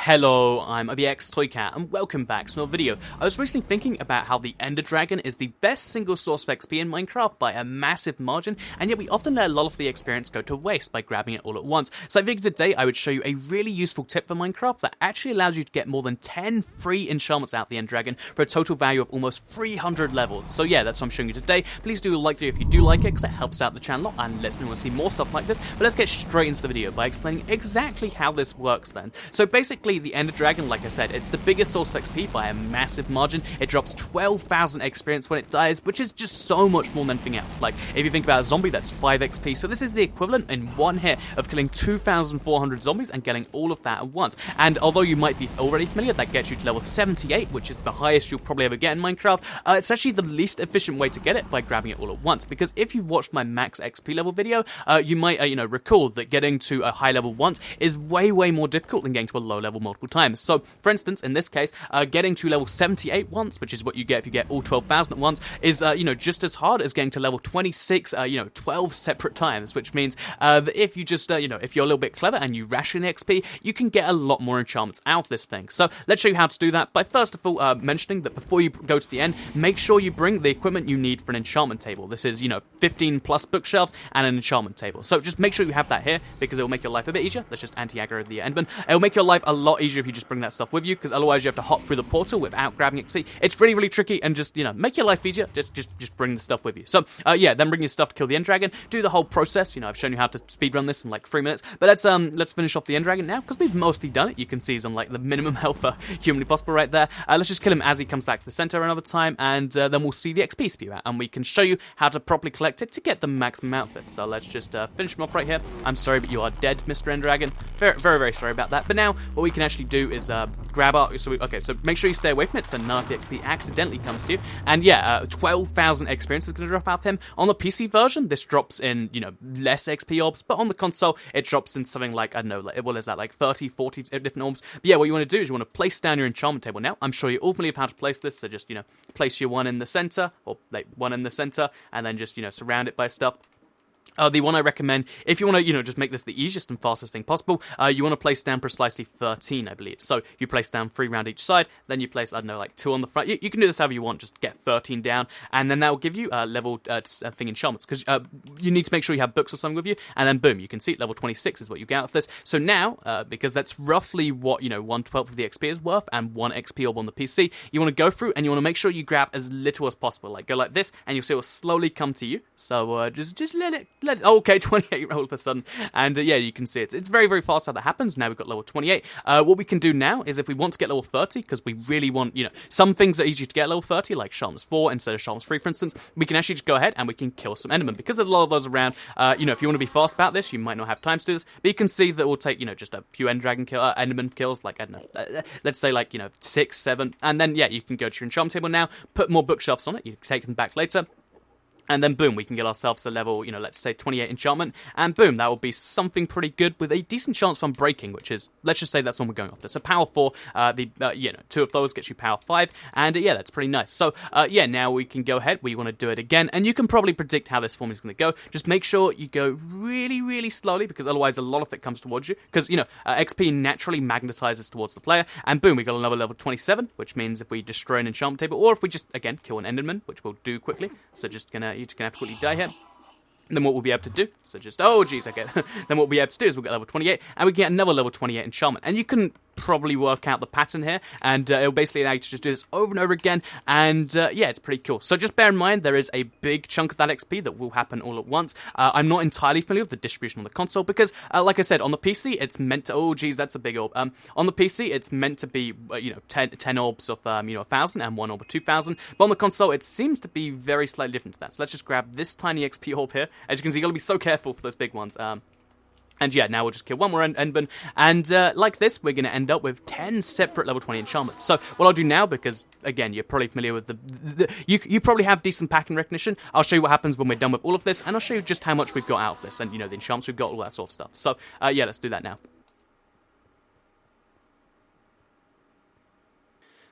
Hello, I'm EXP Toycat, and welcome back to another video. I was recently thinking about how the Ender Dragon is the best single source of XP in Minecraft by a massive margin, and yet we often let a lot of the experience go to waste by grabbing it all at once. So I figured today I would show you a really useful tip for Minecraft that actually allows you to get more than 10 free enchantments out of the Ender Dragon for a total value of almost 300 levels. So yeah, that's what I'm showing you today. Please do like the video if you do like it, because it helps out the channel and lets me want to see more stuff like this. But let's get straight into the video by explaining exactly how this works then. So basically, the Ender Dragon, like I said, it's the biggest source of XP by a massive margin. It drops 12,000 experience when it dies, which is just so much more than anything else. Like, if you think about a zombie, that's 5 XP. So this is the equivalent in one hit of killing 2,400 zombies and getting all of that at once. And although you might be already familiar, that gets you to level 78, which is the highest you'll probably ever get in Minecraft. It's actually the least efficient way to get it by grabbing it all at once, because if you watched my max XP level video, you might, recall that getting to a high level once is way more difficult than getting to a low level multiple times. So, for instance, in this case, getting to level 78 once, which is what you get if you get all 12,000 at once, is, just as hard as getting to level 26, 12 separate times, which means that if you just, if you're a little bit clever and you ration the XP, you can get a lot more enchantments out of this thing. So, let's show you how to do that by first of all mentioning that before you go to the end, make sure you bring the equipment you need for an enchantment table. This is, 15 plus bookshelves and an enchantment table. So, just make sure you have that here, because it will make your life a bit easier. Let's just anti-aggro the Enderman. It will make your life a lot easier if you just bring that stuff with you, because otherwise you have to hop through the portal without grabbing XP. It's really tricky, and just, make your life easier. Just bring the stuff with you. So, then bring your stuff to kill the End Dragon. Do the whole process. I've shown you how to speedrun this in like 3 minutes. But let's finish off the End Dragon now, because we've mostly done it. You can see he's on like the minimum health humanly possible right there. Let's just kill him as he comes back to the center another time, and then we'll see the XP spew out, and we can show you how to properly collect it to get the maximum outfit. So let's just finish him off right here. I'm sorry, but you are dead, Mr. End Dragon. Very sorry about that. But now what we can actually do is grab our... So make sure you stay away from it so none of the XP accidentally comes to you. And yeah, 12,000 experience is going to drop out of him. On the PC version, this drops in, less XP orbs, but on the console, it drops in something like, I don't know, what is that, like 30, 40 different orbs. But yeah, what you want to do is you want to place down your enchantment table. Now, I'm sure you all believe how to place this, so just, place your one in the center, or like one in the center, and then just, surround it by stuff. The one I recommend, if you want to, just make this the easiest and fastest thing possible, you want to place down precisely 13, I believe. So you place down 3 around each side, then you place, I don't know, like 2 on the front. You can do this however you want, just get 13 down, and then that will give you level thing enchantments, because you need to make sure you have books or something with you, and then boom, you can see level 26 is what you get out of this. So now, because that's roughly what, 1/12 of the XP is worth, and 1 XP orb on the PC, you want to go through, and you want to make sure you grab as little as possible. Like, go like this, and you'll see it will slowly come to you. So just let it. Okay, 28 all of a sudden, and yeah, you can see it. It's very fast how that happens. Now we've got level 28. What we can do now is if we want to get level 30, because we really want, some things are easy to get at level 30, like Sharpness 4 instead of Sharpness 3, for instance, we can actually just go ahead and we can kill some Endermen, because there's a lot of those around. If you want to be fast about this, you might not have time to do this, but you can see that it will take, just a few Enderman kills, like, I don't know, let's say like, 6, 7, and then, yeah, you can go to your enchantment table now, put more bookshelves on it, you can take them back later. And then boom, we can get ourselves a level, let's say 28 enchantment, and boom, that will be something pretty good with a decent chance from breaking, which is, let's just say that's what we're going after. So power 4, 2 of those gets you power 5, and yeah, that's pretty nice. So yeah, now we can go ahead, we want to do it again, and you can probably predict how this form is going to go. Just make sure you go really slowly, because otherwise a lot of it comes towards you, because, XP naturally magnetizes towards the player, and boom, we got another level 27, which means if we destroy an enchantment table, or if we just, again, kill an Enderman, which we'll do quickly, so you're just gonna have to quickly die here. Then what we'll be able to do, so just, oh jeez, okay, then what we'll be able to do is we'll get level 28, and we get another level 28 enchantment, and you can probably work out the pattern here, and it'll basically allow you to just do this over and over again, and yeah, it's pretty cool. So just bear in mind, there is a big chunk of that XP that will happen all at once. I'm not entirely familiar with the distribution on the console, because, like I said, on the PC, it's meant to, oh geez, that's a big orb. On the PC, it's meant to be, 10 orbs of, 1,000, and 1 orb of 2,000, but on the console, it seems to be very slightly different to that. So let's just grab this tiny XP orb here. As you can see, you've got to be so careful for those big ones. And yeah, now we'll just kill one more Enderman, and like this, we're going to end up with 10 separate level 20 enchantments. So what I'll do now, because again, you're probably familiar with you probably have decent pattern recognition, I'll show you what happens when we're done with all of this, and I'll show you just how much we've got out of this, and the enchantments we've got, all that sort of stuff. So yeah, let's do that now.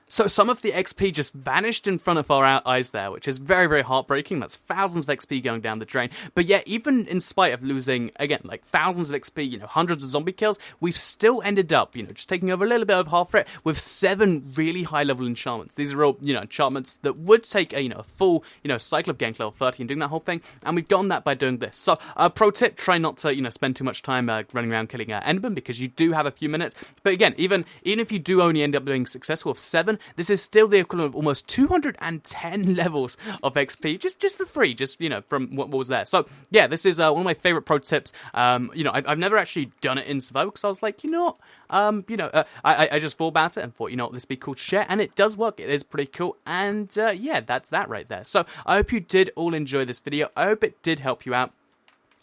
So some of the XP just vanished in front of our eyes there, which is very, very heartbreaking. That's thousands of XP going down the drain. But yet, even in spite of losing, again, like thousands of XP, hundreds of zombie kills, we've still ended up, just taking over a little bit of half it with 7 really high-level enchantments. These are all, enchantments that would take a full, cycle of getting to level 30 and doing that whole thing. And we've gotten that by doing this. So, pro tip, try not to, spend too much time running around killing Enderman, because you do have a few minutes. But again, even if you do only end up doing successful with 7, this is still the equivalent of almost 210 levels of XP, just for free, from what was there. So, yeah, this is one of my favorite pro tips. I've never actually done it in survival, because I was like, I just thought about it and thought, this would be cool to share, and it does work. It is pretty cool, and yeah, that's that right there. So, I hope you did all enjoy this video. I hope it did help you out.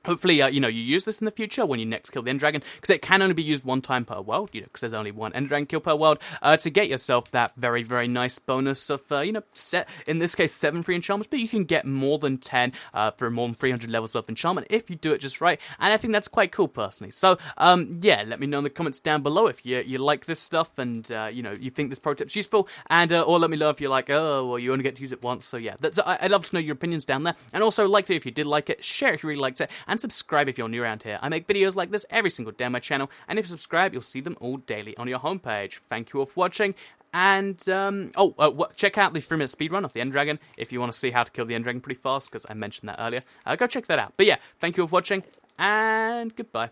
Hopefully, you use this in the future when you next kill the End Dragon, because it can only be used one time per world, because there's only one End Dragon kill per world, to get yourself that very, very nice bonus of, in this case, 7 free enchantments, but you can get more than 10 for more than 300 levels worth of enchantment if you do it just right, and I think that's quite cool, personally. So, yeah, let me know in the comments down below if you like this stuff and, you think this pro tip's useful, and, or let me know if you're like, oh, well, you only get to use it once, so yeah, I'd love to know your opinions down there, and also like it if you did like it, share if you really liked it, and subscribe if you're new around here. I make videos like this every single day on my channel, and if you subscribe, you'll see them all daily on your homepage. Thank you all for watching, and, check out the 3-minute speedrun of the End Dragon if you want to see how to kill the End Dragon pretty fast, because I mentioned that earlier. Go check that out. But yeah, thank you all for watching, and goodbye.